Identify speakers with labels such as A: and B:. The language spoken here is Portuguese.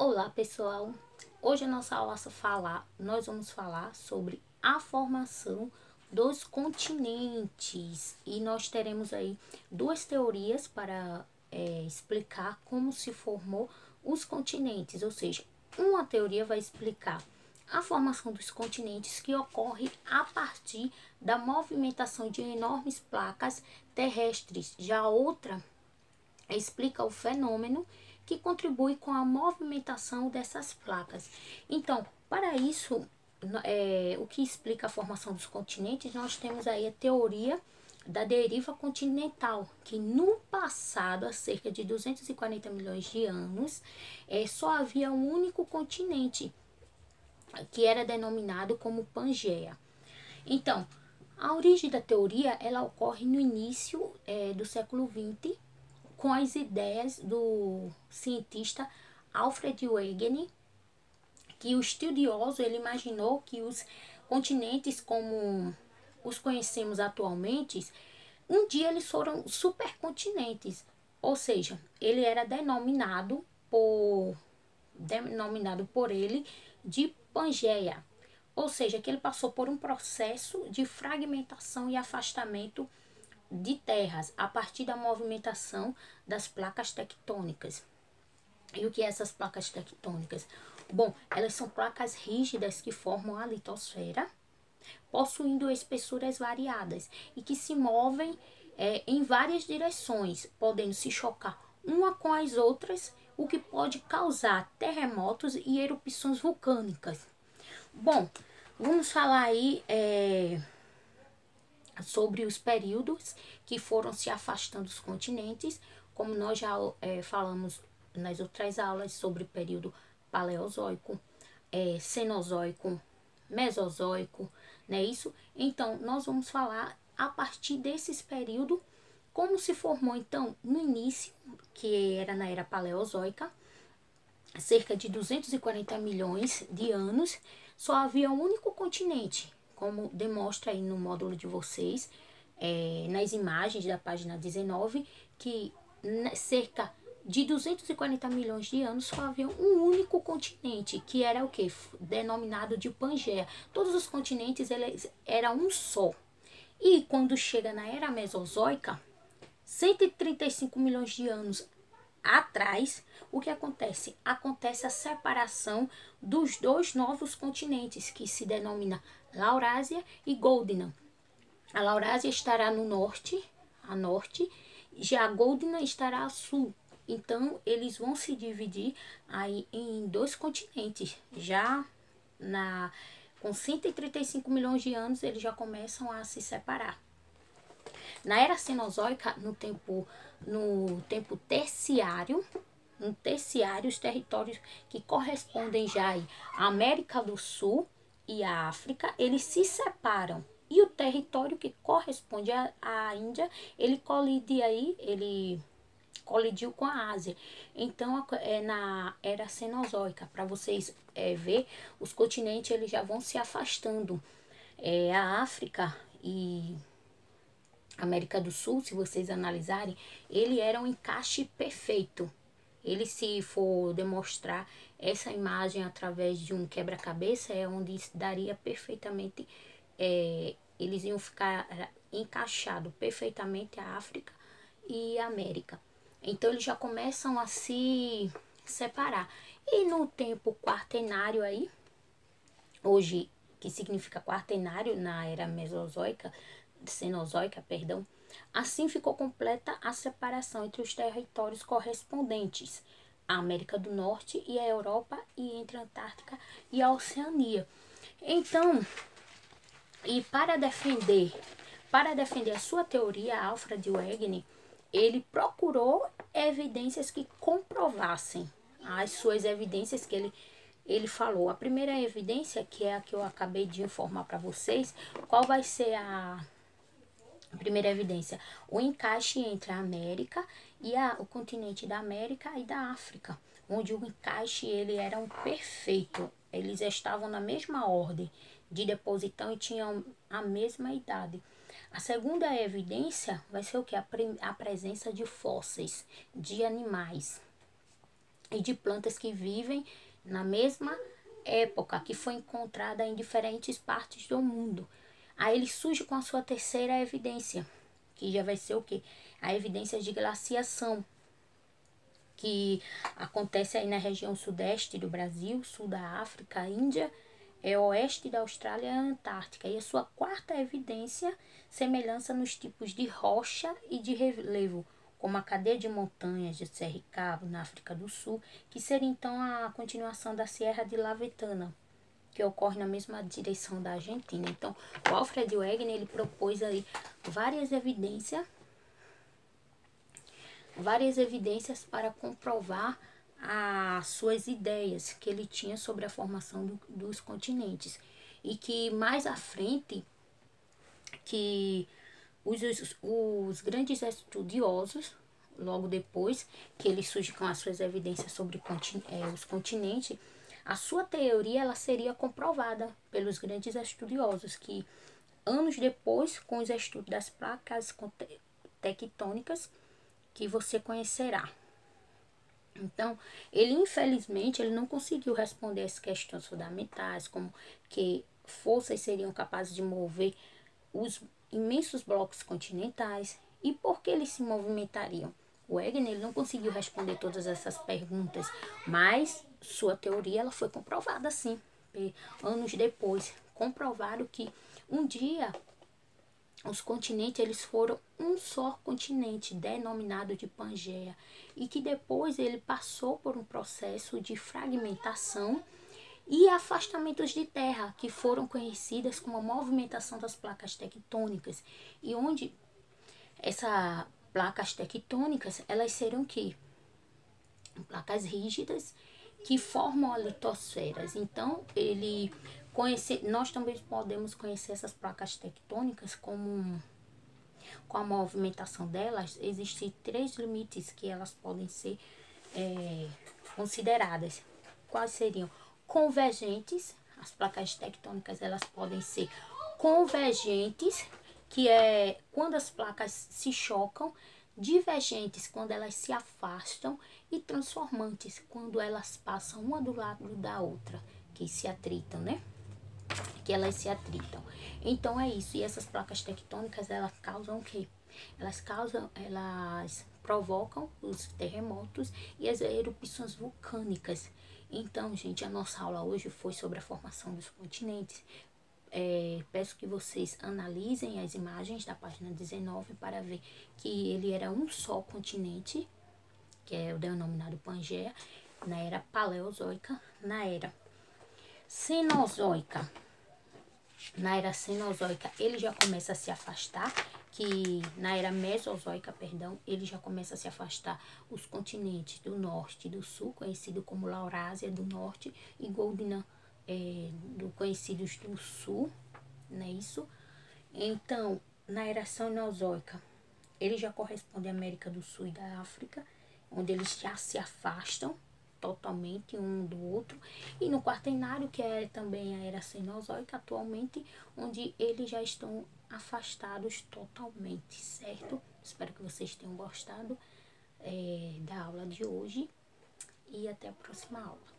A: Olá pessoal, hoje a nossa aula nós vamos falar sobre a formação dos continentes e nós teremos aí duas teorias para explicar como se formou os continentes, ou seja, uma teoria vai explicar a formação dos continentes que ocorre a partir da movimentação de enormes placas terrestres, já a outra explica o fenômeno que contribui com a movimentação dessas placas. Então, para isso, o que explica a formação dos continentes, nós temos aí a teoria da deriva continental, que no passado, há cerca de 240 milhões de anos, só havia um único continente, que era denominado como Pangeia. Então, a origem da teoria, ela ocorre no início do século XX, com as ideias do cientista Alfred Wegener, que o estudioso ele imaginou que os continentes como os conhecemos atualmente, um dia eles foram supercontinentes, ou seja, ele era denominado por ele de Pangeia, ou seja, que ele passou por um processo de fragmentação e afastamento de terras a partir da movimentação das placas tectônicas. E o que é essas placas tectônicas? Bom, elas são placas rígidas que formam a litosfera, possuindo espessuras variadas e que se movem em várias direções, podendo se chocar uma com as outras, o que pode causar terremotos e erupções vulcânicas. Bom, vamos falar aí sobre os períodos que foram se afastando dos continentes, como nós já falamos nas outras aulas sobre o período paleozoico, cenozoico, mesozoico, não é isso? Então, nós vamos falar a partir desses períodos, como se formou então no início, que era na era paleozoica, cerca de 240 milhões de anos, só havia um único continente, como demonstra aí no módulo de vocês, nas imagens da página 19, que cerca de 240 milhões de anos só havia um único continente, que era o que? Denominado de Pangeia. Todos os continentes eles eram um só. E quando chega na era mesozoica, 135 milhões de anos atrás, o que acontece? Acontece a separação dos dois novos continentes, que se denomina Laurásia e Gondwana. A Laurásia estará no norte, a norte, já a Gondwana estará a sul. Então, eles vão se dividir aí em dois continentes. Já com 135 milhões de anos, eles já começam a se separar. Na era cenozoica, no tempo terciário, os territórios que correspondem já à América do Sul e à África, eles se separam. E o território que corresponde à Índia, ele colidiu com a Ásia. Então, na era cenozoica, para vocês ver, os continentes eles já vão se afastando. A África e América do Sul, se vocês analisarem, ele era um encaixe perfeito. Ele, se for demonstrar essa imagem através de um quebra-cabeça, onde daria perfeitamente, eles iam ficar encaixados perfeitamente a África e a América. Então, eles já começam a se separar. E no tempo quaternário aí, hoje, que significa quaternário na era mesozoica, cenozoica, perdão, assim ficou completa a separação entre os territórios correspondentes à América do Norte e à Europa e entre a Antártica e a Oceania. Então, e para defender a sua teoria, Alfred Wegener, ele procurou evidências que comprovassem as suas evidências que ele falou. A primeira evidência, que é a que eu acabei de informar para vocês, qual vai ser a primeira evidência? O encaixe entre a América e o continente da América e da África, onde o encaixe ele era um perfeito. Eles estavam na mesma ordem de deposição e tinham a mesma idade. A segunda evidência vai ser o que? A presença de fósseis de animais. e de plantas que vivem na mesma época, que foi encontrada em diferentes partes do mundo. Aí ele surge com a sua terceira evidência, que já vai ser o quê? A evidência de glaciação, que acontece aí na região sudeste do Brasil, sul da África, Índia, oeste da Austrália e Antártica. E a sua quarta evidência, semelhança nos tipos de rocha e de relevo, como a cadeia de montanhas de Serra e Cabo, na África do Sul, que seria então a continuação da Serra de Lavetana, que ocorre na mesma direção da Argentina. Então, o Alfred Wegener, ele propôs aí várias evidências para comprovar as suas ideias que ele tinha sobre a formação dos continentes. E que mais à frente, que os grandes estudiosos, logo depois que ele surge com as suas evidências sobre os continentes, a sua teoria ela seria comprovada pelos grandes estudiosos, que anos depois, com os estudos das placas tectônicas, que você conhecerá. Então, ele infelizmente ele não conseguiu responder as questões fundamentais, como que forças seriam capazes de mover os imensos blocos continentais e por que eles se movimentariam. O Wegener ele não conseguiu responder todas essas perguntas, mas sua teoria ela foi comprovada sim. E anos depois, comprovaram que um dia os continentes eles foram um só continente, denominado de Pangeia, e que depois ele passou por um processo de fragmentação e afastamentos de terra, que foram conhecidas como a movimentação das placas tectônicas, e onde essas placas tectônicas, elas serão que placas rígidas que formam a litosferas. Então, nós também podemos conhecer essas placas tectônicas como com a movimentação delas, existem 3 limites que elas podem ser consideradas. Quais seriam? Convergentes, as placas tectônicas elas podem ser convergentes, que é quando as placas se chocam, divergentes, quando elas se afastam, e transformantes, quando elas passam uma do lado da outra, que se atritam, né? Que elas se atritam. Então é isso. E essas placas tectônicas, elas causam o quê? Elas provocam os terremotos e as erupções vulcânicas. Então, gente, a nossa aula hoje foi sobre a formação dos continentes. Peço que vocês analisem as imagens da página 19 para ver que ele era um só continente, que é o denominado Pangeia, na era Paleozoica. Na era Cenozoica, ele já começa a se afastar, que na era Mesozoica, ele já começa a se afastar os continentes do norte e do sul, conhecido como Laurásia do norte e Gondwana, conhecidos do sul, não é isso? Então, na era Cenozoica, ele já corresponde à América do Sul e da África, onde eles já se afastam totalmente um do outro. E no Quaternário, que é também a era Cenozoica atualmente, onde eles já estão afastados totalmente, certo? Espero que vocês tenham gostado da aula de hoje e até a próxima aula.